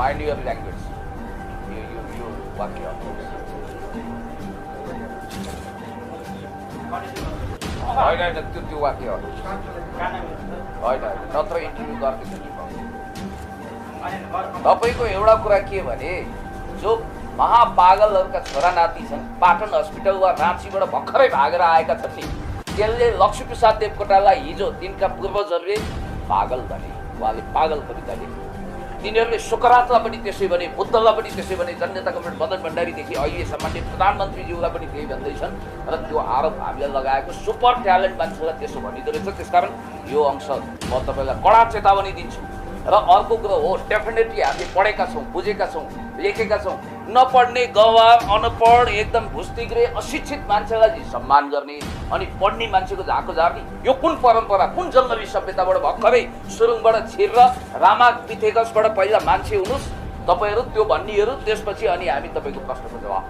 Mind your language. यो वाक्य होइन त्यो वाक्य होइन, नत्र इन्टरभ्यू गर्दैछ। तपाईँको एउटा कुरा के भने जो महापागलहरूका छोरा नाति छन्, पाटन हस्पिटल वा राँचीबाट भर्खरै भागेर आएका छन् नि, त्यसले लक्ष्मीप्रसाद देवकोटालाई हिजो तिनका पूर्वजहरूले पागल भने, उहाँले पागल पनि गरे। तिनीहरूले सुकरातलाई पनि त्यसै भने, बुद्धलाई पनि त्यसै भने, जनता कमरेड मदन भण्डारीदेखि अहिले सामान्य प्रधानमन्त्रीज्यूलाई पनि त्यही भन्दैछन् र त्यो आरोप हामीले लगाएको सुपर ट्यालेन्ट मान्छेलाई त्यसो भनिँदो रहेछ। त्यसकारण यो अंश म तपाईँलाई कडा चेतावनी दिन्छु। र अर्को कुरो हो, डेफिनेटली हामीले पढेका छौँ, बुझेका छौँ, लेखेका छौँ। नपढ्ने, गवार, अनपढ, एकदम भुस्तिग्रे अशिक्षित मान्छेलाई सम्मान गर्ने अनि पढ्ने मान्छेको झाको झार्ने, यो कुन परम्परा, कुन जङ्गली सभ्यताबाट भर्खरै सुरुङबाट छिरेर रामा पिथेकसबाट पहिला मान्छे हुनुहोस् तपाईँहरू, त्यो भन्नेहरू, त्यसपछि अनि हामी तपाईँको प्रश्नको जवाब।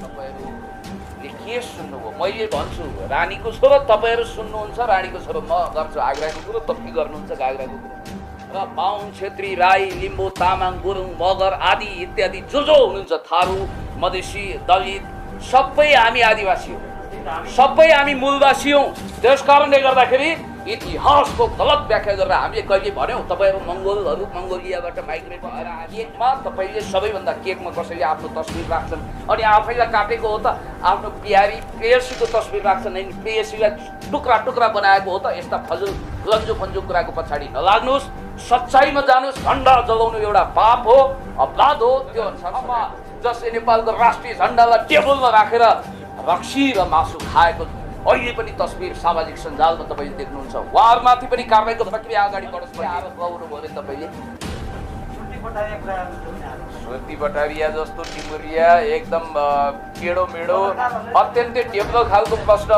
तपाईँहरूले के सुन्नुभयो? मैले भन्छु रानीको छोरो, तपाईँहरू सुन्नुहुन्छ रानीको छोरो, म गर्छु आग्राको कुरो, तपाईँ गर्नुहुन्छ घाग्राको कुरो। र बाहुन, छेत्री, राई, लिम्बू, तामाङ, गुरुङ, मगर आदि इत्यादि जो हुनुहुन्छ, थारू, मधेसी, दलित, सबै हामी आदिवासी हौँ, सबै हामी मूलवासी हौँ। त्यस कारणले गर्दाखेरि इतिहासको गलत व्याख्या गरेर हामीले कहिले भन्यौँ तपाईँहरू मङ्गोलहरू मङ्गोलियाबाट माइग्रेट भएर केकमा तपाईँले सबैभन्दा केकमा कसैले आफ्नो तस्बिर राख्छन् अनि आफैलाई काटेको हो त, आफ्नो प्यारी प्रेयसीको तस्बिर राख्छन् अनि प्रेयसीलाई टुक्रा टुक्रा बनाएको हो त। यस्ता फजुल लन्जो फन्जो कुराको पछाडि नलाग्नुहोस्, सच्चाइमा जानुहोस्। झन्डा जलाउनु एउटा पाप हो, अपराध हो। त्यो अनुसारमा जसले नेपालको राष्ट्रिय झन्डालाई टेबलमा राखेर रक्सी र मासु खाएको अहिले पनि तस्बिर सामाजिक सञ्जालमा तपाईँले देख्नुहुन्छ। उहाँहरूमाथि पनि कारबाहीको प्रक्रिया अगाडि बढोस् भन्ने आरोप लगाउनु भयो तपाईँले। श्रुति भट्टारिया जस्तो टिमुरिया एकदम केडो मेडो अत्यन्तै टेब्लो खालको प्रश्न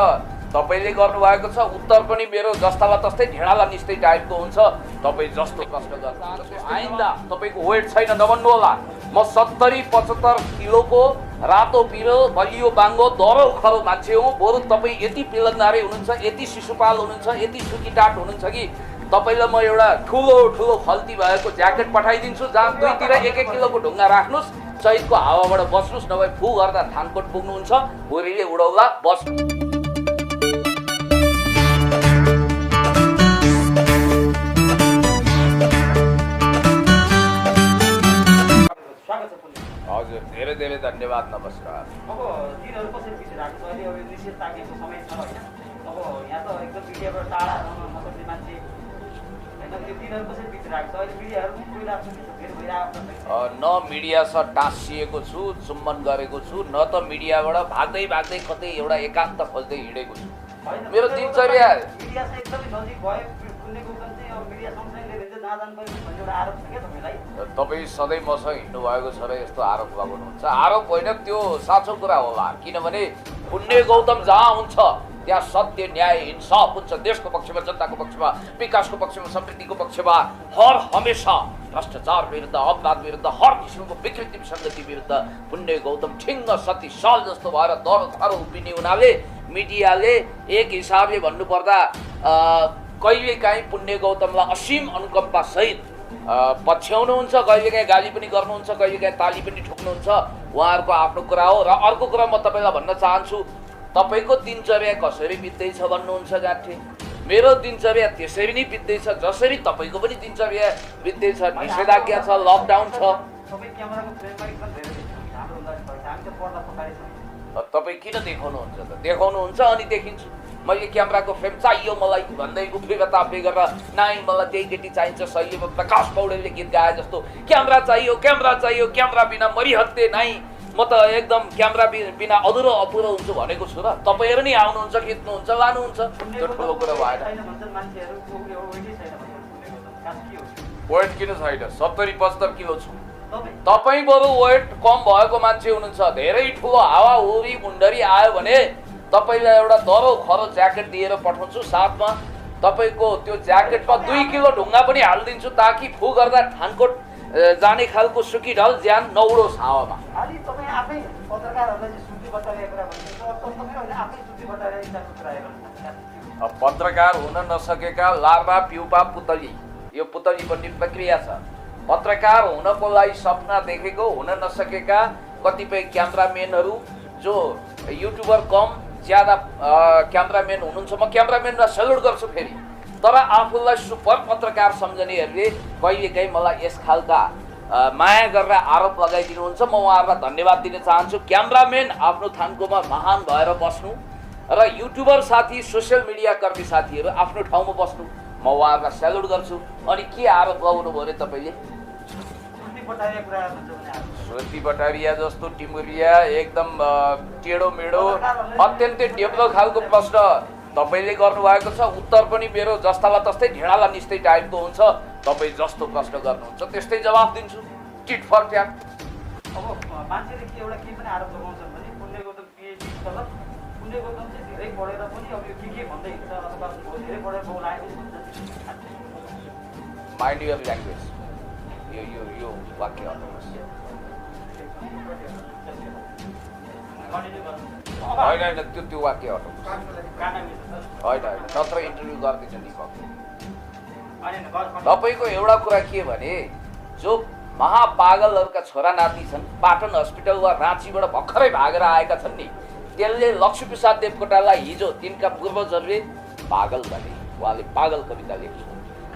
तपाईँले गर्नुभएको छ। उत्तर पनि मेरो जस्तालाई तस्तै ढेँडाला निस्दै टाइपको हुन्छ। तपाईँ जस्तो प्रश्न गर्छ आइन्दा तपाईँको वेट छैन नभन्नु होला। म 70-75 किलोको रातो पिरो बलियो बाङ्गो दह्रो खरो मान्छे हो। बरु तपाईँ यति पेलन्दारे हुनुहुन्छ, यति शिशुपाल हुनुहुन्छ, यति सुकीटाट हुनुहुन्छ कि तपाईँलाई म एउटा ठुलो ठुलो खल्ती भएको ज्याकेट पठाइदिन्छु जहाँ दुईतिर 1-1 किलोको ढुङ्गा राख्नुहोस्, चैतको हावाबाट बस्नुहोस्, नभए फु गर्दा थानकोट पुग्नुहुन्छ, हुरीले उडाउला बस्नु। हजुर, धेरै धेरै धन्यवाद, नमस्कार। अब दिनहरू कसरी बितिरहेको छ अहिले? अब निषेध ताकिएको समय छ होइन, अब यहाँ त एकदम मिडियाबाट टाढा रहन नसक्ने मान्छे होइन, यो दिनहरू कसरी बितिरहेको छ अहिले? मिडियाहरू गइरहेको छ, फेरि भइरहेको छ। न मिडियासँग टाँसिएको छु, चुम्बन गरेको छु, न त मिडियाबाट भाग्दै भाग्दै कतै एउटा एकान्त खोज्दै हिँडेको छु। मेरो दिनचर्या मिडियासँग एकदमै नजिक भयो पुण्य गौतम चाहिँ अब मिडिया सँगसँगै लिएर चाहिँ जहाँ जानुपर्ने भन्ने एउटा आरोप छ क्या तपाईँलाई? तपाईँ सधैँ मसँग हिँड्नु भएको छ र यस्तो आरोप लगाउनुहुन्छ। आरोप होइन, त्यो साँचो कुरा होला। किनभने पुण्य गौतम जहाँ हुन्छ त्यहाँ सत्य, न्याय, इन्साफ हुन्छ। देशको पक्षमा, जनताको पक्षमा, विकासको पक्षमा, समृद्धिको पक्षमा हर हमेसा भ्रष्टाचार विरुद्ध, अपराध विरुद्ध, हर किसिमको विकृति विसङ्गति विरुद्ध पुण्य गौतम ठिङ्ग सती साल जस्तो भएर दह्रो थरो उभिने हुनाले मिडियाले एक हिसाबले भन्नुपर्दा कहिलेकाहीँ पुण्य गौतमलाई असीम अनुकम्पा सहित पछ्याउनुहुन्छ, कहिलेकाहीँ गाली पनि गर्नुहुन्छ, कहिलेकाहीँ ताली पनि ठोक्नुहुन्छ। उहाँहरूको आफ्नो कुरा हो। र अर्को कुरा म तपाईँलाई भन्न चाहन्छु, तपाईँको दिनचर्या कसरी बित्दैछ भन्नुहुन्छ गाँठे? मेरो दिनचर्या त्यसरी नै बित्दैछ जसरी तपाईँको पनि दिनचर्या बित्दैछ। निषेधाज्ञा छ, लकडाउन छ। तपाईँ किन देखाउनुहुन्छ त? देखाउनुहुन्छ अनि देखिन्छु। मैले क्यामेराको फ्रेम चाहियो मलाई भन्दै उफ्रेर ताप्रे गरेर नाइ मलाई त्यही केटी चाहिन्छ, शैलीमा प्रकाश पौडेलले गीत गाए जस्तो क्यामेरा चाहियो, क्यामेरा चाहियो, क्यामेरा बिना मरिहत्ते नाइ। म त एकदम क्यामेरा बिना अधुरो अपुरो हुन्छु भनेको छु र तपाईँहरू नि आउनुहुन्छ, खिच्नुहुन्छ, लानुहुन्छ। त्यो ठुलो कुरा भएन। वेट किन छैन? 70-75 किलो छु। तपाईँ बरु वेट कम भएको मान्छे हुनुहुन्छ। धेरै ठुलो हावाहुरी मुन्डरी आयो भने तपाईँलाई एउटा दह्रो खरो ज्याकेट दिएर पठाउँछु, साथमा तपाईँको त्यो ज्याकेटमा 2 किलो ढुङ्गा पनि हालिदिन्छु ताकि फु गर्दा ठानकोट जाने खालको सुकी ढल ज्यान नउडोस् हावामा। पत्रकार हुन नसकेका लार्वा प्युपा पुतली, यो पुतली बन्ने प्रक्रिया छ। पत्रकार हुनको लागि सपना देखेको हुन नसकेका कतिपय क्यामेराम्यानहरू जो युट्युबर कम ज्यादा क्यामेराम्यान हुनुहुन्छ, म क्यामेराम्यानलाई सल्युट गर्छु फेरि। तर आफूलाई सुपर पत्रकार सम्झनेहरूले कहिलेकाहीँ मलाई यस खालका माया गरेर आरोप लगाइदिनुहुन्छ। म उहाँहरूलाई धन्यवाद दिन चाहन्छु। क्यामेराम्यान आफ्नो थान्कोमा महान भएर बस्नु र युट्युबर साथी सोसियल मिडिया कर्मी साथीहरू आफ्नो ठाउँमा बस्नु, म उहाँहरूलाई सल्युट गर्छु। अनि के आरोप लगाउनु भयो अरे तपाईँले? श्रुति बटारिया जस्तो टिमुरिया एकदम टेढो मेढो अत्यन्तै डेब्लो खालको प्रश्न तपाईँले गर्नुभएको छ। उत्तर पनि मेरो जस्तालाई तस्तै ढेँडालाई निस्दै टाइपको हुन्छ। तपाईँ जस्तो प्रश्न गर्नुहुन्छ त्यस्तै जवाब दिन्छु, टिट फर ट्याट। अब मान्छेले के एउटा के पनि आरोप लगाउँछन् भने पुण्य गौतम पिएचडी स्कलर, पुण्य गौतम चाहिँ धेरै पढेर पनि अब यो के भन्दै हिँड्छ अथवा धेरै पढेर बाउ लाग्यो भन्छ। माइन्ड युर ल्याङ्ग्वेज, यो वाक्य होइन त्यो वाक्य होइन नत्र इन्टरभ्यू गर्दैछ नि। तपाईँको एउटा कुरा के भने जो महापागलहरूका छोरा नाति छन्, पाटन हस्पिटल वा राँचीबाट भर्खरै भागेर आएका छन् नि, त्यसले लक्ष्मीप्रसाद देवकोटालाई हिजो तिनका पूर्वजहरूले पागल भने, उहाँले पागल कविता लेख्नु।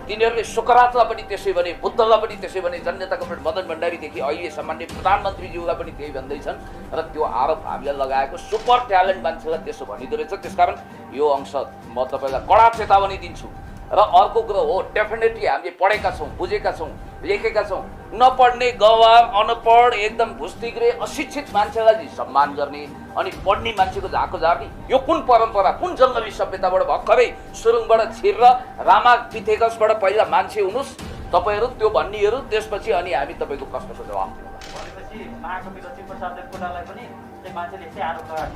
तिनीहरूले सुकरातलाई पनि त्यसै भने, बुद्धलाई पनि त्यसै भने, जननेता कमरेड मदन भण्डारीदेखि अहिले सामान्य प्रधानमन्त्रीज्यूलाई पनि त्यही भन्दैछन्। र त्यो आरोप हामीले लगाएको सुपर ट्यालेन्ट मान्छेलाई त्यसो भनिँदो रहेछ। त्यसकारण यो अंश म तपाईँलाई कडा चेतावनी दिन्छु। र अर्को कुरो हो, डेफिनेटली हामीले पढेका छौँ, बुझेका छौँ, लेखेका छौँ। नपढ्ने गवार, अनपढ, एकदम भुस्तिग्रे अशिक्षित मान्छेलाई सम्मान गर्ने अनि पढ्ने मान्छेको झाको झार्ने, यो कुन परम्परा, कुन जङ्गली सभ्यताबाट भर्खरै सुरुङबाट छिरेर रामा पिथेगसबाट पहिला मान्छे हुनुहोस् तपाईँहरू, त्यो भन्नेहरू, त्यसपछि अनि हामी तपाईँको प्रश्नको जवाब दिउँला। भनेपछि महाकवि लक्ष्मीप्रसाद देवकोटालाई पनि चाहिँ मान्छेले यस्तै आरोप लगाएको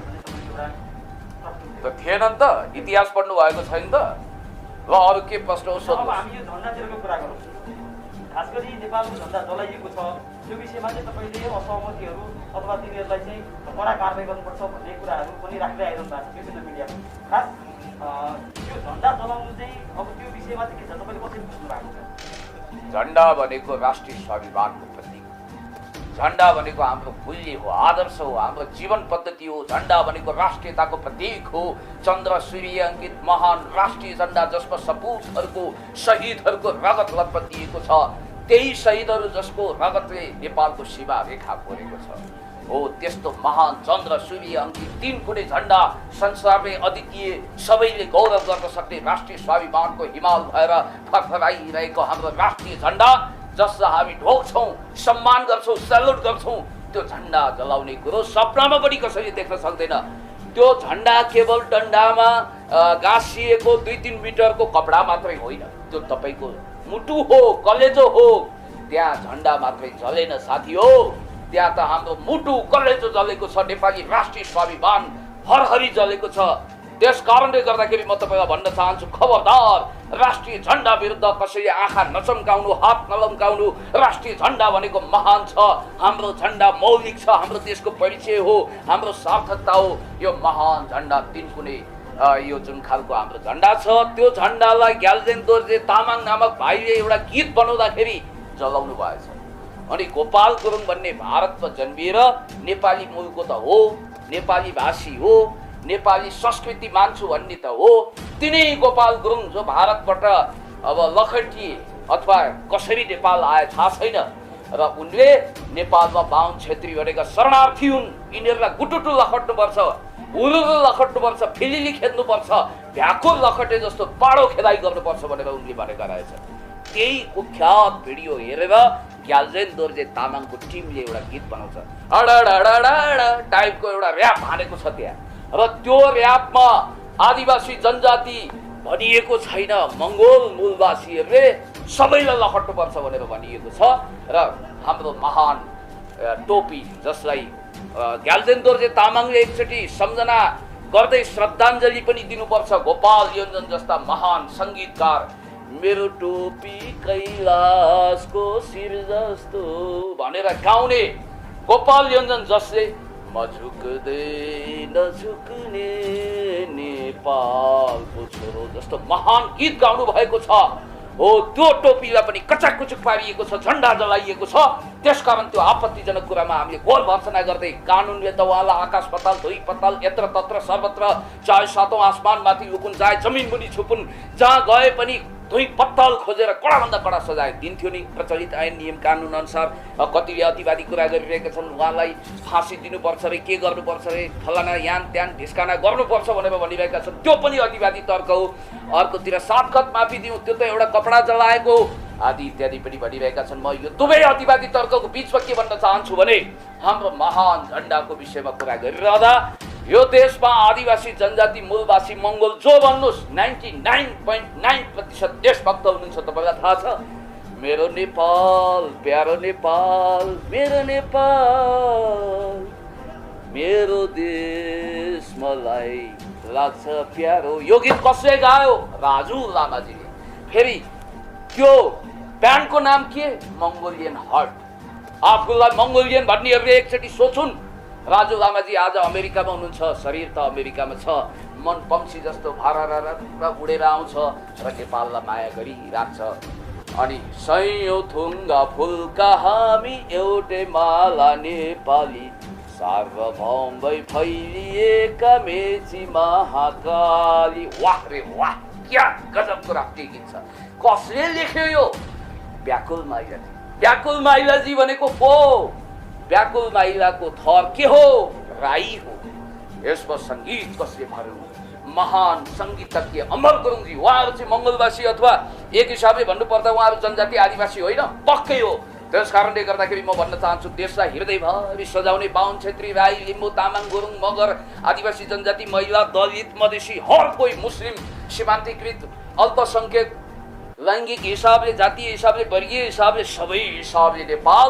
त थिएन नि त, इतिहास पढ्नु भएको छैन त। ल अरू के प्रश्न हो सोध्नु। अब हामी यो झन्डातिरको कुरा गरौँ। खास गरी नेपालको झन्डा जलाइएको छ, त्यो विषयमा चाहिँ तपाईँले असहमतिहरू अथवा तिनीहरूलाई चाहिँ कडा कारवाही गर्नुपर्छ भन्ने कुराहरू पनि राख्दै आइरहनु भएको छ विभिन्न मिडियामा। खास यो झन्डा जलाउनु चाहिँ अब त्यो विषयमा चाहिँ के छ, तपाईँले कसरी बुझ्नु भएको छ? झन्डा भनेको राष्ट्रिय स्वाभिमानको प्रतीक, झन्डा भनेको हाम्रो मूल्य हो, आदर्श हो, हाम्रो जीवन पद्धति हो। झन्डा भनेको राष्ट्रियताको प्रतीक हो। चन्द्र सूर्य अङ्कित महान राष्ट्रिय झन्डा जसमा सपुतहरूको शहीदहरूको रगत लतपतिएको छ, त्यही शहीदहरू जसको रगतले नेपालको सीमा रेखा कोरेको छ हो, त्यस्तो महान चन्द्र सूर्य अङ्कित तीन कुनै झन्डा संसारले अद्वितीय सबैले गौरव गर्न सक्ने राष्ट्रिय स्वाभिमानको हिमाल भएर फरफराइरहेको हाम्रो राष्ट्रिय झन्डा जसलाई हामी ढोग्छौँ, सम्मान गर्छौँ, सल्युट गर्छौँ, त्यो झन्डा जलाउने कुरो सपनामा पनि कसैले देख्न सक्दैन। त्यो झन्डा केवल डन्डामा गाँसिएको 2-3 मिटरको कपडा मात्रै होइन, त्यो तपाईँको मुटु हो, कलेजो हो। त्यहाँ झन्डा मात्रै जलेन साथी हो, त्यहाँ त हाम्रो मुटु कलेजो जलेको छ, नेपाली राष्ट्रिय स्वाभिमान हरहरी जलेको छ। त्यस कारणले गर्दाखेरि म तपाईँलाई भन्न चाहन्छु, खबरदार राष्ट्रिय झन्डा विरुद्ध कसैले आँखा नचम्काउनु, हात नलम्काउनु। राष्ट्रिय झन्डा भनेको महान छ, हाम्रो झन्डा मौलिक छ, हाम्रो देशको परिचय हो, हाम्रो सार्थकता हो। यो महान झन्डा तीन कुनै यो जुन खालको हाम्रो झन्डा छ, त्यो झन्डालाई ग्याल्जेन दोर्जे तामाङ नामक भाइले एउटा गीत बनाउँदाखेरि जलाउनु भएछ। अनि गोपाल गुरुङ भन्ने भारतमा जन्मिएर नेपाली मूलको त हो, नेपाली भाषी हो, नेपाली संस्कृति मान्छु भन्ने त हो। तिनै गोपाल गुरुङ जो भारतबाट अब लखटिए अथवा कसरी नेपाल आए थाहा छैन, र उनले नेपालमा बाहुन क्षेत्री भनेका शरणार्थी हुन्, यिनीहरूलाई गुटुटु लखट्नुपर्छ, उरुरु लखट्नुपर्छ, फिलिली खेद्नुपर्छ, भ्याकुर लखटे जस्तो पाडो खेदाइ गर्नुपर्छ भनेर उनले भनेका रहेछ। त्यही कुख्यात भिडियो हेरेर ग्याल्जेन दोर्जे तामाङको टिमले एउटा गीत बनाउँछ, अडडडडड टाइपको एउटा ऱ्याप हानेको छ त्यहाँ। र त्यो ऱ्यापमा आदिवासी जनजाति भनिएको छैन, मङ्गोल मूलवासीहरूले सबैलाई लखट्नुपर्छ भनेर भनिएको छ। र हाम्रो महान टोपी जसलाई ग्याल्जेन दोर्जे तामाङले एकचोटि सम्झना गर्दै श्रद्धाञ्जली पनि दिनुपर्छ, गोपाल योन्जन जस्ता महान सङ्गीतकार। मेरो टोपी कैलाशको शिर जस्तो भनेर गाउने गोपाल योन्जन जसले म झुक्दै नझुक्ने नेपालको छोरो जस्तो महान गीत गाउनु भएको छ। हो त्यो टोपीलाई पनि कचाककुचुक पारिएको छ, झन्डा जलाइएको छ। त्यसकारण त्यो आपत्तिजनक कुरामा हामीले घोर भर्सना गर्दै कानुनले त उहाँलाई आकाश पताल धुई पताल यत्र तत्र सर्वत्र चाहे सातौँ आसमानमाथि लुकुन चाहे जमिन मुनि छुपुन जहाँ गए पनि धुई पत्ताल खोजेर कडाभन्दा कडा सजाय दिन्थ्यो नि। प्रचलित ऐन नियम कानुन अनुसार कतिले अतिवादी कुरा गरिरहेका छन्, उहाँलाई फाँसी दिनुपर्छ रे, के गर्नुपर्छ रे, फलाना यान त्यान ढिस्काना गर्नुपर्छ भनेर भनिरहेका छन्। त्यो पनि अतिवादी तर्क हो। अर्कोतिर 7 खत माफी दिउँ, त्यो त एउटा कपडा जलाएको आदि इत्यादि पनि भनिरहेका छन्। म यो दुवै अतिवादी तर्कको बिचमा के भन्न चाहन्छु भने हाम्रो महान झन्डाको विषयमा कुरा गरिरहँदा यो देशमा आदिवासी जनजाति मूलवासी मङ्गोल जो भन्नुहोस् 99.9% देशभक्त हुनुहुन्छ। तपाईँलाई थाहा छ मेरो नेपाल प्यारो नेपाल, मेरो नेपाल मेरो देश मलाई लाग्छ प्यारो। यो गीत कसले गायो? राजु लामाजीले। फेरि त्यो ब्यान्डको नाम के? Mongolian heart. आफूलाई मङ्गोलियन भन्नेहरूले एकचोटि सोचुन्। राजु लामाजी आज अमेरिकामा हुनुहुन्छ, शरीर त अमेरिकामा छ, मन पक्षी जस्तो भरर उडेर आउँछ र नेपाललाई माया गरिराख्छ। अनि सयौँ थुङ्गा फुलका हामी एउटै माला नेपाली, सार्वभौम भई फैलिएका मेची महाकाली। वाह रे वाह, क्या गजबको राष्ट्रिय गीत छ। कसले लेख्यो यो? व्याकुल माइलाजी। व्याकुल माइलाजी भनेको को? व्याकुल माइलाको थर के हो? राई हो। यसमा सङ्गीत कसले भर्यो? महान सङ्गीतज्ञ अमर गुरुङजी। उहाँहरू चाहिँ मङ्गलवासी अथवा एक हिसाबले भन्नुपर्दा उहाँहरू जनजाति आदिवासी होइन, पक्कै हो। त्यस कारणले गर्दाखेरि म भन्न चाहन्छु देशलाई हृदयभरि सजाउने बाहुन छेत्री राई लिम्बू तामाङ गुरुङ मगर आदिवासी जनजाति महिला दलित मधेसी हर कोही मुस्लिम सीमान्तकृत अल्पसङ्ख्यक लैङ्गिक हिसाबले जातीय हिसाबले वर्गीय हिसाबले सबै हिसाबले नेपाल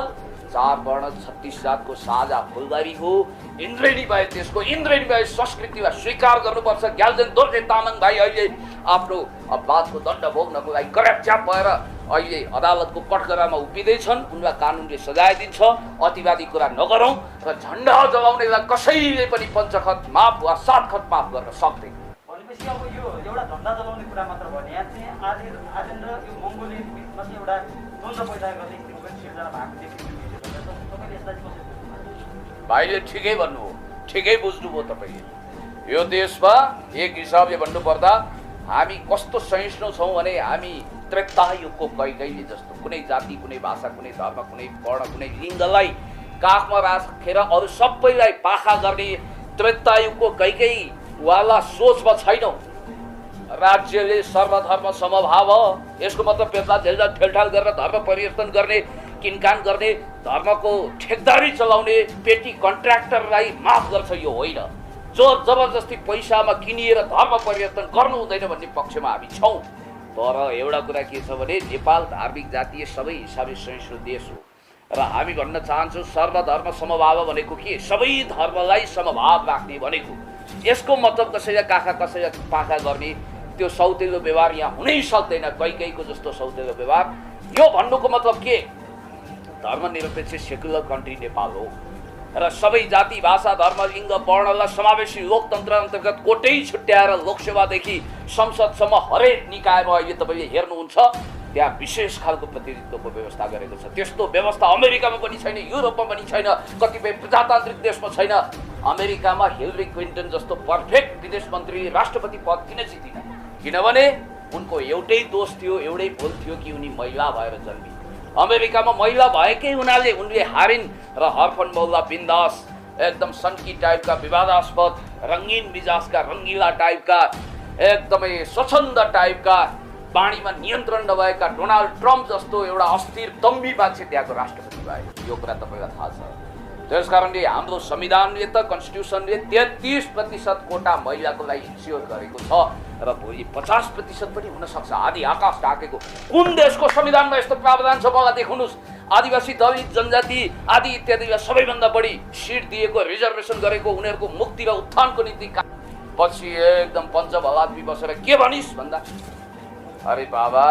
4 वर्ण 36 जातको साझा फुलबारी हो। इन्द्रेणी भाइ त्यसको इन्द्रेणी भाइ संस्कृतिलाई स्वीकार गर्नुपर्छ। ग्याल्जन दोर्जे तामाङ भाइ अहिले आफ्नो अपराधको दण्ड भोग्नको लागि करापच्याप भएर अहिले अदालतको कठघरामा उभिँदैछन्। उनलाई कानुनले सजाय दिन्छ। अतिवादी कुरा नगरौँ र झन्डा जलाउनेलाई कसैले पनि 5 खत माफ वा 7 खत माफ गर्न सक्दैन। भनेपछि अब यो एउटा झन्डा जलाउने कुरा मात्र भने यहाँ चाहिँ आर्यन र यो मङ्गोलियन बिचमा चाहिँ एउटा द्वन्द्व पैदा गर्ने स्थिति पनि सिर्जना भएको देखिन्छ। तपाईँले यसलाई कसरी? भाइले ठिकै भन्नुभयो, ठिकै बुझ्नुभयो तपाईँले। यो देशमा एक हिसाबले भन्नुपर्दा हामी कस्तो सहिष्णु छौँ भने हामी त्रेतायुगको कैकैले जस्तो कुनै जाति कुनै भाषा कुनै धर्म कुनै वर्ण कुनै लिङ्गलाई काखमा राखेर अरू सबैलाई पाखा गर्ने त्रेतायुगको कैकैवाला सोचमा छैनौँ। राज्यले सर्वधर्म समभाव, यसको मतलब पेट्ला झेल्दा ठेलठाल गरेर धर्म परिवर्तन गर्ने किनकान गर्ने धर्मको ठेकदारी चलाउने पेटी कन्ट्र्याक्टरलाई माफ गर्छ यो होइन। जोर जबरजस्ती पैसामा किनिएर धर्म परिवर्तन गर्नु हुँदैन भन्ने पक्षमा हामी छौँ। तर एउटा कुरा के छ भने नेपाल धार्मिक जातीय सबै हिसाबले सहिष्णु देश हो र हामी भन्न चाहन्छौँ सर्वधर्म समभाव भनेको के? सबै धर्मलाई समभाव राख्ने भनेको। यसको मतलब कसैलाई काखा कसैलाई पाखा गर्ने त्यो सौतेलो व्यवहार यहाँ हुनै सक्दैन। कैकैको जस्तो सौतेलो व्यवहार। यो भन्नुको मतलब के? धर्मनिरपेक्ष सेकुलर कन्ट्री नेपाल हो र सबै जाति भाषा धर्म लिङ्ग वर्णलाई समावेशी लोकतन्त्र अन्तर्गत कोटै छुट्याएर लोकसेवादेखि संसदसम्म हरेक निकायमा अहिले तपाईँले हेर्नुहुन्छ त्यहाँ विशेष खालको प्रतिनिधित्वको व्यवस्था गरेको छ। त्यस्तो व्यवस्था अमेरिकामा पनि छैन, युरोपमा पनि छैन, कतिपय प्रजातान्त्रिक देशमा छैन। अमेरिकामा हिलरी क्लिन्टन जस्तो पर्फेक्ट विदेश मन्त्रीले राष्ट्रपति पद किन जितिन? किनभने उनको एउटै दोष थियो, एउटै भुल थियो कि उनी महिला भएर जन्मिन्। अमेरिकामा महिला भएकै हुनाले उनले हारिन् र हरफन मौला बिन्दास एकदम सन्की टाइपका विवादास्पद रङ्गीन मिजाजका रङ्गिला टाइपका एकदमै स्वच्छन्द टाइपका बाणीमा नियन्त्रण नभएका डोनाल्ड ट्रम्प जस्तो एउटा अस्थिर दम्बी मान्छे त्यहाँको राष्ट्रपति भए। यो कुरा तपाईँलाई थाहा छ। त्यस कारणले हाम्रो संविधानले त कन्स्टिट्युसनले 33% कोटा महिलाको लागि इन्स्योर गरेको छ र भोलि 50% पनि हुन सक्छ। आदि आकाश ढाकेको कुन देशको संविधानमा यस्तो प्रावधान छ मलाई देखाउनुहोस्। आदिवासी दलित जनजाति आदि इत्यादिलाई सबैभन्दा बढी सिट दिएको रिजर्भेसन गरेको उनीहरूको मुक्ति र उत्थानको निम्ति पछि एकदम पञ्चभलात्मी बसेर के भनिस् भन्दा अरे बाबा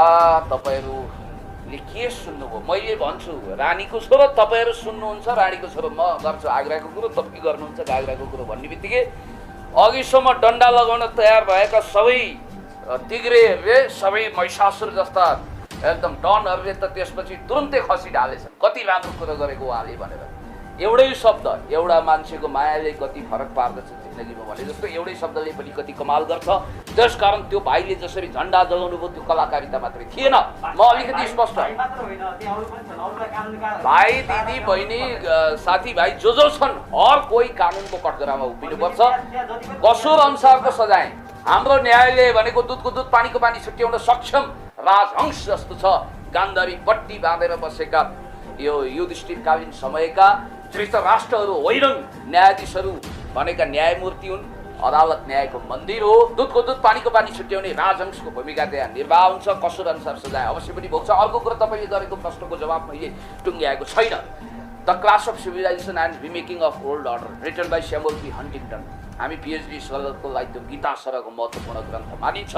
तपाईँहरूले के सुन्नुभयो? मैले भन्छु रानीको छोरो तपाईँहरू सुन्नुहुन्छ, रानीको छोरो म गर्छु आग्राको कुरो, तपाईँ गर्नुहुन्छ घाग्राको कुरो भन्ने बित्तिकै अघिसम्म डन्डा लगाउन तयार भएका सबै तिग्रेहरूले सबै महिषासुर जस्ता एकदम डनहरूले त त्यसपछि तुरुन्तै खसी ढालेछन् कति राम्रो कुरो गरेको उहाँले भनेर। एउटै शब्द एउटा मान्छेको मायाले कति फरक पार्दछ जिन्दगीमा भने जस्तो एउटै शब्दले पनि कति कमाल गर्छ। त्यसकारण त्यो भाइले जसरी झन्डा जलाउनु भयो त्यो कलाकारिता मात्रै थिएन। म अलिकति स्पष्ट, भाइ दिदी बहिनी साथीभाइ जो छन् हर कोही कानुनको कठघरामा उभिनुपर्छ। कसुर अनुसारको सजाय हाम्रो न्यायालय भनेको दुधको दुध पानीको पानी छुट्याउन सक्षम राजहंस जस्तो छ। गान्धारी पट्टी बाँधेर बसेका यो युधिष्ठिरकालीन समयका धृतराष्ट्रहरू होइनन्। न्यायाधीशहरू भनेका न्यायमूर्ति हुन्। अदालत न्यायको मन्दिर हो। दुधको दुध पानीको पानी छुट्याउने राजहंसको भूमिका त्यहाँ निर्वाह हुन्छ। कसुर अनुसार सजाय अवश्य पनि भोग्छ। अर्को कुरा तपाईँले गरेको प्रश्नको जवाब मैले टुङ्ग्याएको छैन। The clash of civilization and remaking of old order written by Samuel P Huntington, हामी पिएचडी स्कलरको लागि त्यो गीता सरको महत्त्वपूर्ण ग्रन्थ मानिन्छ।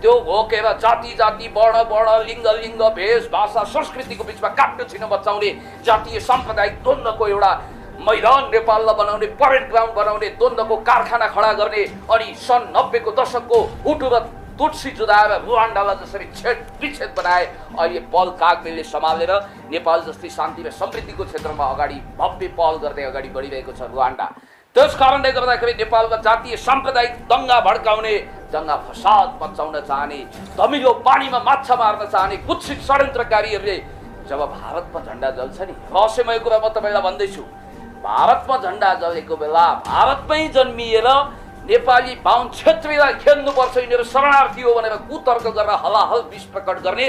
त्यो घोकेर जाति जाति वर्ण वर्ण लिङ्ग लिङ्ग भेष भाषा संस्कृतिको बिचमा काट्न छिन बचाउने जातीय साम्प्रदायिक द्वन्द्वको एउटा मैदान नेपाललाई बनाउने, परेड ग्राउन्ड बनाउने, द्वन्द्वको कारखाना खडा गर्ने अनि सन् 90 को दशकको हुटु र तुटसी जुदाएर रुवान्डालाई जसरी विच्छेद बनाए अहिले पल कागबेले सम्हालेर नेपाल जस्तै शान्ति र समृद्धिको क्षेत्रमा अगाडि भव्य पहल गर्दै अगाडि बढिरहेको छ रुवान्डा। त्यस कारणले गर्दाखेरि नेपालमा जातीय साम्प्रदायिक दङ्गा भड्काउने, दङ्गा फसाद मचाउन चाहने, धमिलो पानीमा माछा मार्न चाहने कुत्सित षड्यन्त्रकारीहरूले जब भारतमा झन्डा जल्छ नि, रहस्यमय कुरा म तपाईँलाई भन्दैछु, भारतमा झन्डा जलेको बेला भारतमै जन्मिएर नेपाली बाहुन क्षेत्रीलाई खेल्नुपर्छ यिनीहरू शरणार्थी हो भनेर कुतर्क गरेर हलाहल विष प्रकट गर्ने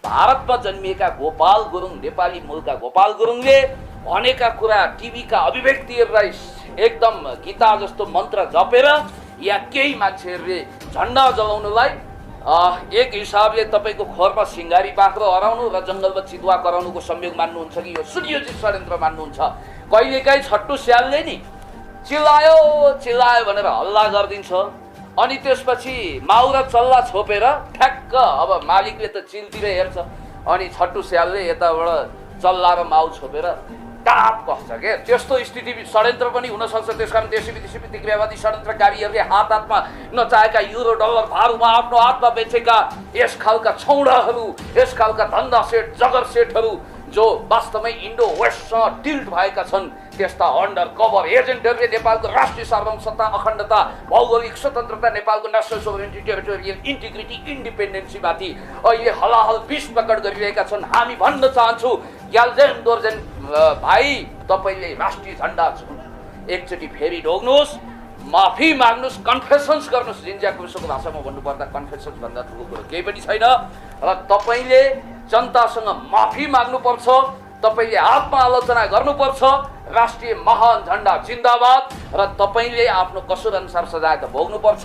भारतमा जन्मिएका गोपाल गुरुङ, नेपाली मूलका गोपाल गुरुङले भनेका कुरा टिभीका अभिव्यक्तिहरूलाई एकदम गीता जस्तो मन्त्र जपेर या केही मान्छेहरूले झन्डा जलाउनुलाई एक हिसाबले तपाईँको खोरमा सिङ्गारी बाख्रो हराउनु र जङ्गलमा चितुवा कराउनुको संयोग मान्नुहुन्छ कि यो सुनियोजित षड्यन्त्र मान्नुहुन्छ। कहिलेकाहीँ छट्टु स्यालले नि चिल्लायो चिल्लायो भनेर हल्ला गरिदिन्छ अनि त्यसपछि माउ र चल्ला छोपेर ठ्याक्क अब मालिकले त चिलतिर हेर्छ अनि छट्टु स्यालले यताबाट चल्ला र माउ छोपेर टाप कस्छ के। त्यस्तो स्थिति षड्यन्त्र पनि हुनसक्छ। त्यसकारण देशी विदेशी प्रतिक्रियावादी षड्यन्त्रकारीहरूले हात हातमा नचाहेका युरो डलर भारूमा आफ्नो हातमा बेचेका यस खालका छौडाहरू, यस खालका धन्दा सेठ जगर सेठहरू जो वास्तवमै इन्डो वेस्टसँग टिल्ट भएका छन्, त्यस्ता अन्डर कभर एजेन्टहरूले नेपालको राष्ट्रिय सार्वभौमसत्ता, अखण्डता, भौगोलिक स्वतन्त्रता, नेपालको नेसनल सोभरेनिटी, टेरिटोरियल इन्टिग्रिटी, इन्डिपेन्डेन्सीमाथि अहिले हलाहल विष प्रकट गरिरहेका छन्। हामी भन्न चाहन्छु ग्याल्जेन दोर्जेन भाइ, तपाईँले राष्ट्रिय झन्डा एकचोटि फेरि ढोग्नुहोस्, माफी माग्नुहोस्, कन्फेसन्स गर्नुहोस्। जिन्ज्या कुसोको भाषामा भन्नुपर्दा कन्फेसन्स भन्दा ठुलो कुरो केही पनि छैन र तपाईँले जनतासँग माफी माग्नुपर्छ, तपाईँले आत्मआलोचना गर्नुपर्छ। राष्ट्रिय महान झन्डा जिन्दाबाद र तपाईँले आफ्नो कसुर अनुसार सजाय त भोग्नुपर्छ।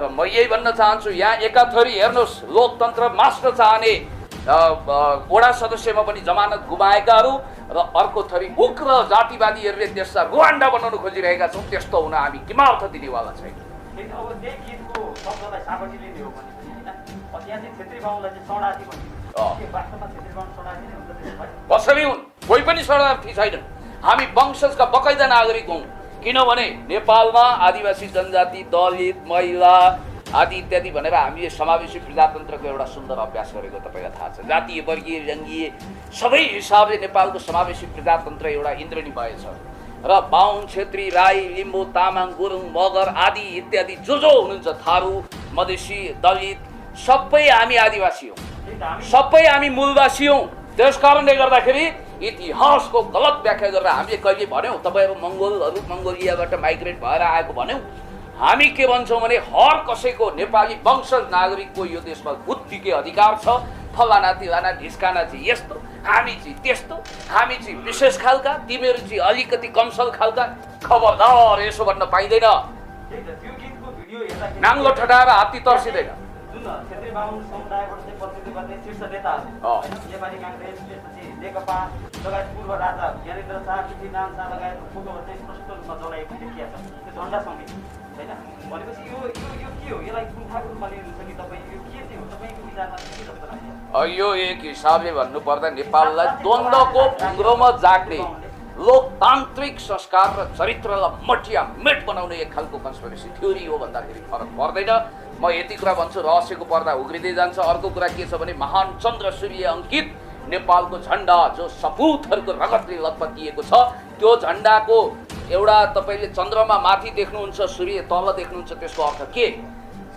र म यही भन्न चाहन्छु, यहाँ एकाथरी हेर्नुहोस् लोकतन्त्र मास्न चाहने वडा सदस्यमा पनि जमानत गुमाएकाहरू र अर्को थरी उग्र जातिवादीहरूले देशलाई रुवान्डा बनाउन खोजिरहेका छौँ। त्यस्तो हुन हामी किमार्थ दिनेवाला छैन। अब त्यही गीतको शब्दलाई साबटी लिने हो भने त्यहाँ चाहिँ छेत्री बाहुनलाई चाहिँ शरणार्थी भन्छ। वास्तवमा छेत्री बाहुन शरणार्थी नै हुन्छ कसरी हुन्? कोही पनि शरणार्थी छैनन्। हामी वंशजका बकैदा नागरिक हौँ। किनभने नेपालमा आदिवासी जनजाति, दलित, महिला आदि इत्यादि भनेर हामीले समावेशी प्रजातन्त्रको एउटा सुन्दर अभ्यास गरेको तपाईँलाई थाहा छ। जातीय वर्गीय रङ्गीय सबै हिसाबले नेपालको समावेशी प्रजातन्त्र एउटा इन्द्रणीमय छ र बाहुन, छेत्री, राई, लिम्बू, तामाङ, गुरुङ, मगर आदि इत्यादि जो हुनुहुन्छ, थारू, मधेसी, दलित, सबै हामी आदिवासी हौँ, सबै हामी मूलवासी हौँ। त्यस कारणले गर्दाखेरि इतिहासको गलत व्याख्या गरेर हामीले कहिले भन्यौँ तपाईँहरू मङ्गोलहरू मङ्गोलियाबाट माइग्रेट भएर आएको भन्यौँ। हामी के भन्छौँ भने हर कसैको नेपाली वंशज नागरिकको यो देशमा बुद्धिकै अधिकार छ। फलाना तिलाना ढिस्काना चाहिँ यस्तो, हामी चाहिँ त्यस्तो, हामी चाहिँ विशेष खालका, तिमीहरू चाहिँ अलिकति कमसल खालका। खबरदार यसो भन्न पाइँदैन। नाङ्लो ठटाएर हात्ती तर्सिँदैन। छेत्री बाहुन समुदायबाट चाहिँ प्रतिनिधित्व गर्ने शीर्ष नेताहरू नेपाली काङ्ग्रेस, त्यसपछि नेकपा लगायत पूर्व राजा ज्ञानेन्द्र शाह, पृथ्वीनारायण शाह लगायत फोटोहरू चाहिँ स्पष्ट रूपमा जलाएको देखिया छ त्यो झन्डासँगै होइन। भनेपछि यो के हो? यसलाई कुण्ठाको रूपमा लिनुहुन्छ कि तपाईँ यो के चाहिँ हो? तपाईँको विचारमा के जस्तो लाग्छ? यो एक हिसाबले भन्नुपर्दा नेपाललाई द्वन्द्वको भुङ्ग्रोमा जाग्ने लोकतान्त्रिक संस्कार र चरित्रलाई मटिया मेट बनाउने एक खालको कन्स्पिरेसी थ्योरी हो भन्दाखेरि फरक पर्दैन। म यति कुरा भन्छु, रहस्यको पर्दा उग्रिँदै जान्छ। अर्को कुरा के छ भने महान चन्द्र सूर्य अङ्कित नेपालको झन्डा जो सपुतहरूको रगतले लतपतिएको छ, त्यो झन्डाको एउटा तपाईँले चन्द्रमा माथि देख्नुहुन्छ, सूर्य तल देख्नुहुन्छ, त्यसको अर्थ के?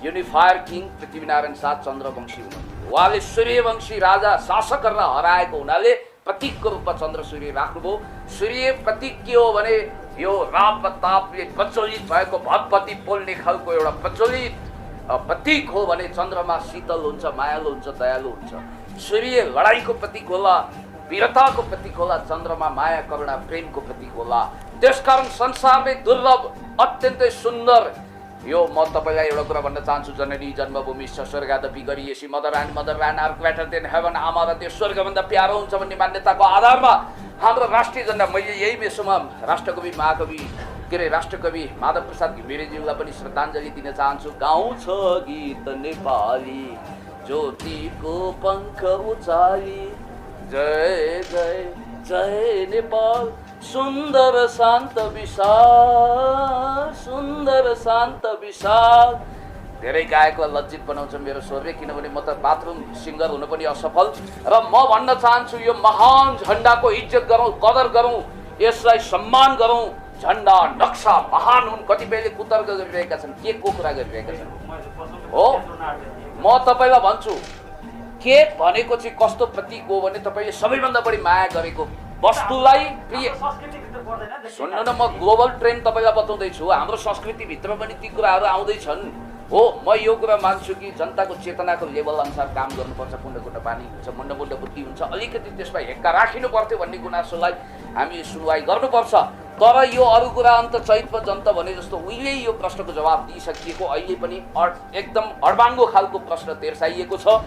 युनिफायर किङ पृथ्वीनारायण शाह चन्द्रवंशी हुनुहुन्थ्यो। उहाँले सूर्यवंशी राजा शासकहरूलाई हराएको हुनाले प्रतीकको रूपमा चन्द्र सूर्य राख्नुभयो। सूर्य प्रतीक के हो भने यो राप तापले प्रज्वलित भएको भतपति पोल्ने खालको एउटा प्रज्वलित प्रतीक हो भने चन्द्रमा शीतल हुन्छ, मायालु हुन्छ, दयालु हुन्छ। सूर्य लडाइँको प्रतीक होला, वीरताको प्रतीक होला, चन्द्रमा माया करुणा प्रेमको प्रतीक होला। त्यसकारण संसारमै दुर्लभ अत्यन्तै सुन्दर यो म तपाईँलाई एउटा कुरा भन्न चाहन्छु, जननी जन्मभूमि स्वर्गादपि गरिएसी motherland are greater than heaven. आमा र त्यो स्वर्गभन्दा प्यारो हुन्छ भन्ने मान्यताको आधारमा हाम्रो राष्ट्रिय झन्डा, मैले यही विश्वमा राष्ट्रकवि महाकवि राष्ट्रकवि माधव प्रसाद घिमिरेज्यूलाई पनि श्रद्धाञ्जली दिन चाहन्छु। गाउँछ गीत नेपाली ज्योतिको पङ्ख उचाली, जय जय जय नेपाल सुन्दर शान्त विशाल, सुन्दर शान्त विशाल। धेरै गायकलाई लज्जित बनाउँछ मेरो स्वरले, किनभने म त बाथरुम सिङ्गर हुन पनि असफल। र म भन्न चाहन्छु यो महान झन्डाको इज्जत गरौँ, कदर गरौँ, यसलाई सम्मान गरौँ। झन्डा नक्सा महान हुन्। कतिपयले कुतर्क गरिरहेका छन्, के को कुरा गरिरहेका छन् हो? म तपाईँलाई भन्छु, केक भनेको चाहिँ कस्तो प्रतीक हो भने तपाईँले सबैभन्दा बढी माया गरेको वस्तुलाई प्रिय। सुन्नु न, म ग्लोबल ट्रेन्ड तपाईँलाई बताउँदैछु। हाम्रो संस्कृतिभित्र पनि ती कुराहरू आउँदैछन् हो। म यो कुरा मान्छु कि जनताको चेतनाको लेभल अनुसार काम गर्नुपर्छ। कुण्ड पानी हुन्छ, मुण्ड बुद्धि हुन्छ, अलिकति त्यसमा हेक्का राखिनु पर्थ्यो भन्ने गुनासोलाई हामी सुनवाई गर्नुपर्छ। तर यो अरू कुरा अन्त चैतप जन्त भने जस्तो उहिले यो प्रश्नको जवाब दिइसकिएको, अहिले पनि एकदम अड्बाङ्गो खालको प्रश्न तेर्साइएको छ।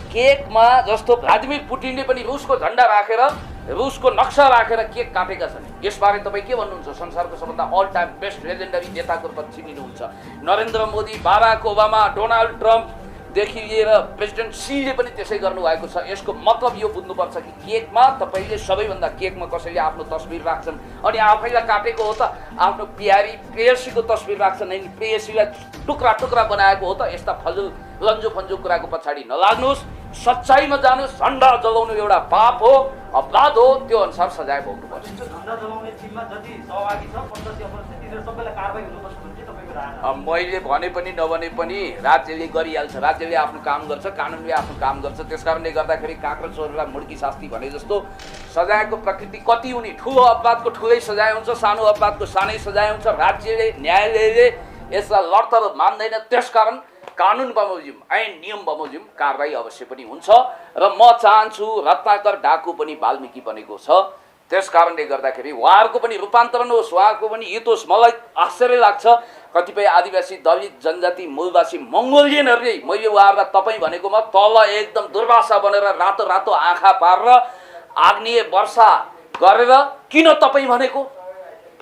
केकमा जस्तो भ्लादिमिर पुटिनले पनि रुसको झन्डा राखेर, रुसको नक्सा राखेर केक काटेका छन्। यसबारे तपाईँ के भन्नुहुन्छ? संसारको सबभन्दा अल टाइम बेस्ट लेजेन्डरी नेताको रूपमा चिनिनुहुन्छ। Narendra Modi, Barack Obama, Donald ट्रम्पदेखि लिएर प्रेसिडेन्ट सीले पनि त्यसै गर्नुभएको छ। यसको मतलब यो बुझ्नुपर्छ कि केकमा तपाईँले सबैभन्दा केकमा कसैले आफ्नो तस्बिर राख्छन् अनि आफैलाई काटेको हो त, आफ्नो प्यारी प्रेयसीको तस्बिर राख्छन् अनि प्रेयसीलाई टुक्रा टुक्रा बनाएको हो त। यस्ता फजुल लन्जो फन्जो कुराको पछाडि नलाग्नुहोस्, सच्चाइमा जानुहोस्। झन्डा जलाउनु एउटा पाप हो, अपराध हो, त्यो अनुसार सजाय भोग्नुपर्छ। मैले भने पनि नभने पनि राज्यले गरिहाल्छ। राज्यले आफ्नो काम गर्छ, कानुनले आफ्नो काम गर्छ। त्यस कारणले गर्दाखेरि काँक्रो चोरलाई मुड्की शास्ति भने जस्तो सजायको प्रकृति कति हुने, ठुलो अपराधको ठुलै सजाय हुन्छ, सानो अपराधको सानै सजाय हुन्छ। राज्यले, न्यायालयले यसलाई लडतड मान्दैन। त्यसकारण कानुन बमोजिम, ऐन नियम बमोजिम कारवाही अवश्य पनि हुन्छ। र म चाहन्छु रत्नाकर डाकु पनि वाल्मिकी बनेको छ। त्यस कारणले गर्दाखेरि उहाँहरूको पनि रूपान्तरण होस्, उहाँको पनि हित होस्। मलाई आश्चर्य लाग्छ कतिपय आदिवासी, दलित, जनजाति, मूलवासी मङ्गोलियनहरूले मैले उहाँहरूलाई तपाईँ भनेकोमा तल एकदम दुर्वासा बनेर रातो रातो आँखा पारेर आग्नेय वर्षा गरेर किन तपाईँ भनेको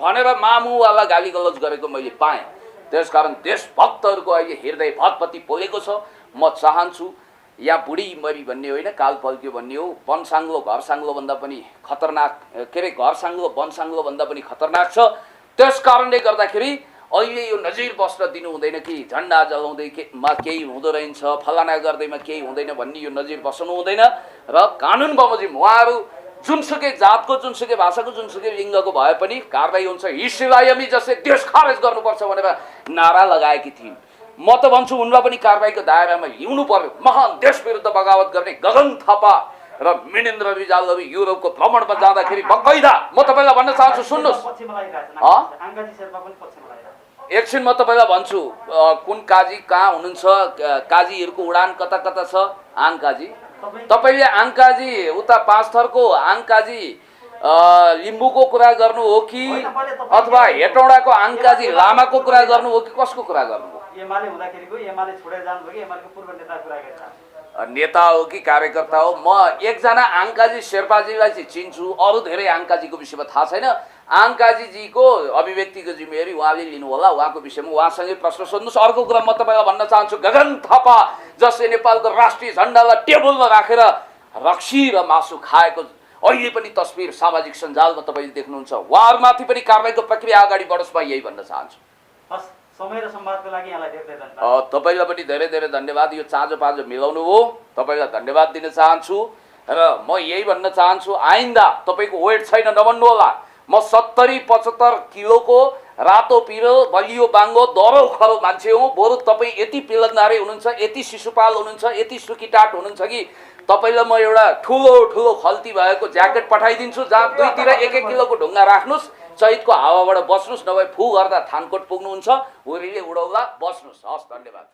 भनेर मामुवाला गाली गलौज गरेको मैले पाएँ। त्यसकारण देशभक्तहरूको अहिले हृदय भतपति पोलेको छ। म चाहन्छु यहाँ बुढी मरी भन्ने होइन, काल पल्क्यो भन्ने हो। वन साङ्लो घर साङ्लो भन्दा पनि खतरनाक, के अरे घर साङ्लो वन साङ्लो भन्दा पनि खतरनाक छ। त्यस कारणले गर्दाखेरि अहिले यो नजिर बस्न दिनु हुँदैन कि झन्डा जलाउँदैमा केही हुँदो रहेछ, फलाना गर्दैमा केही हुँदैन भन्ने यो नजिर बस्नु हुँदैन। र कानुन बमोजिम उहाँहरू जुनसुकै जातको, जुनसुकै भाषाको, जुनसुकै लिङ्गको भए पनि कारवाही हुन्छ। हिस्सेलाई जसले देश खारेज गर्नुपर्छ भनेर नारा लगाएकी थिइन्। म त भन्छु उनलाई पनि कारवाहीको दायरामा ल्याउनु पर्यो। महान देश विरुद्ध बगावत गर्ने गगन थापा र मिनेन्द्र रिजालहरू युरोपको भ्रमणमा जाँदाखेरि बकैदा म तपाईँलाई भन्न चाहन्छु, सुन्नुहोस् एकछिन, म तपाईँलाई भन्छु कुन काजी कहाँ हुनुहुन्छ, काजीहरूको उडान कता कता छ। आङकाजी, तपाईँले आङकाजी उता पाँच थरको आङकाजी लिम्बूको कुरा गर्नु हो कि अथवा हेटौडाको आङकाजी लामाको कुरा गर्नु हो कि कसको कुरा गर्नु हो? नेता हो कि कार्यकर्ता हो? म एकजना आङकाजी शेर्पाजीलाई चाहिँ चिन्छु, अरू धेरै आङकाजीको विषयमा थाहा छैन। आङकाजीजीको अभिव्यक्तिको जिम्मेवारी उहाँले लिनु होला, उहाँको विषयमा उहाँसँगै प्रश्न सोध्नुहोस्। अर्को कुरा म तपाईँलाई भन्न चाहन्छु, गगन थापा जसले नेपालको राष्ट्रिय झन्डालाई टेबलमा राखेर रक्सी र मासु खाएको अहिले पनि तस्बिर सामाजिक सञ्जालमा तपाईँले देख्नुहुन्छ। उहाँहरूमाथि पनि कारवाहीको प्रक्रिया अगाडि बढोस्, म यही भन्न चाहन्छु। हस्, समय र संवादको लागि यहाँलाई धेरै धेरै धन्यवाद। तपाईँलाई पनि धेरै धेरै धन्यवाद। यो चाँजो पाँजो मिलाउनु हो, तपाईँलाई धन्यवाद दिन चाहन्छु र म यही भन्न चाहन्छु, आइन्दा तपाईँको वेट छैन नभन्नु होला। म 70-75 किलोको रातो पिरो बलियो बाङ्गो दरो खरो मान्छे हुँ। बरु तपाईँ यति पिलन्दारे हुनुहुन्छ, यति शिशुपाल हुनुहुन्छ, यति सुकीटाट हुनुहुन्छ कि तपाईँलाई म एउटा ठुलो ठुलो खल्ती भएको ज्याकेट पठाइदिन्छु, जहाँ दुईतिर 1-1 किलोको ढुङ्गा राख्नुहोस्, चैतको हावाबाट बस्नुहोस्, नभए फु गर्दा थानकोट पुग्नुहुन्छ, हुरीले उडौला, बस्नुहोस्। हस्, धन्यवाद।